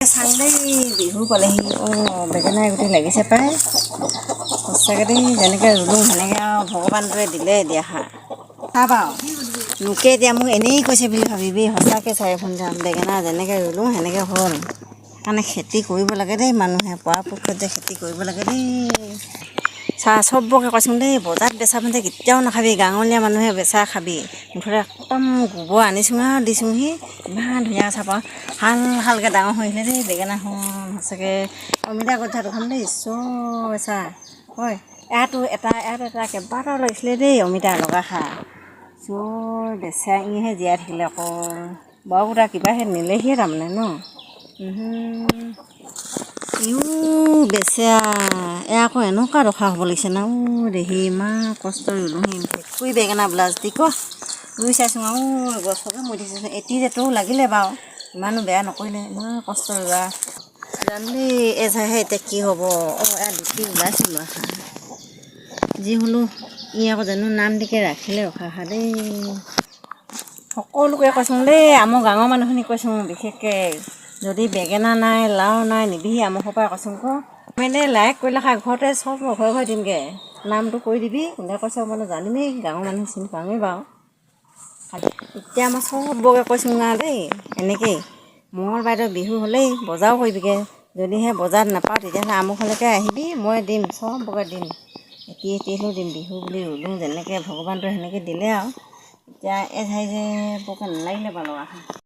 চাংদেই বিহু পালেহি বেঙেনাই গোটেই লাগিছে পায় সঁচাকৈ দেই যেনেকৈ ৰুলোঁ সেনেকৈ আৰু ভগৱানটোৱে দিলে দিয়া চাব আৰু লোকে এতিয়া মোক এনেই কৈছে বুলি ভাবিবি সঁচাকৈ চাই ফোন যাম বেঙেনা যেনেকৈ ৰুলোঁ সেনেকৈ হ'ল সেইকাৰণে খেতি কৰিব লাগে দেই মানুহে পৰাপক্ষত যে খেতি কৰিব লাগে দেই চাহ চবকে কৈছোঁ দেই বজাৰত বেচা মানে কেতিয়াও নাখাবি গাঁৱলীয়া মানুহে বেচা খাবি মুঠতে একদম গোবৰ আনিছোঁ আৰু দিছোঁহি ইমান ধুনীয়া চাপা হালকৈ ডাঙৰ হৈ আহিলে দেই বেঙেনাখন সঁচাকৈ অমিতা গছজোপা দেখোন দেই বেচা হয় ইয়াত এটা কেইবাটাও লাগিছিলে দেই অমিতা লগা বেচাইহে জীয়াই থাকিলে অকল বাৰু গোটা কিবাহে নিলেহিয়ে তাৰমানে ন বেচা এয়া আকৌ এনেকুৱা ৰখা হ'ব লাগিছে ন দেহি ইমান কষ্ট ৰুলোহি ভেকুৰি বেঙেনা ব্লাউজ দি ৰুই চাইছোঁ আৰু গছকে মৰি দিছোঁ এটিতো লাগিলে বাৰু ইমানো বেয়া নকৰিলে ইমান কষ্ট ৰোৱা জানো দেই এজাহে এতিয়া কি হ'ব এয়া দুটি ওলাইছিলোঁ যি হ'লেও ই আকৌ জানো নাম দিকে ৰাখিলে ৰখা দেই সকলোকে কৈছোঁ দেই আমাৰ গাঁৱৰ মানুহখিনি কৈছোঁ বিশেষকৈ যদি বেঙেনা নাই লাও নাই নিবিহি আমুকৰ পৰা কৈছোঁ মানে লাইক কৰিলে ঘৰতে চব ঘৰে দিমগৈ নামটো কৰি দিবি কোনে কৈছে মানে জানিমেই গাঁৱৰ মানুহ চিনি পাওঁৱেই বাৰু এতিয়া মই চবকে কৈছোঁ দেই এনেকেই মঙলবাৰে বিহু হ'লেই বজাৰো কৰিবিগৈ যদিহে বজাৰত নাপাওঁ তেতিয়াহ'লে আমুকলৈকে আহিবি মই দিম চবকে দিম এটিও দিম বিহু বুলি ৰুলোঁ যেনেকৈ ভগৱানটোৱে সেনেকৈ দিলে আৰু এতিয়া যে বৰকৈ নালাগিলে বাৰু লগা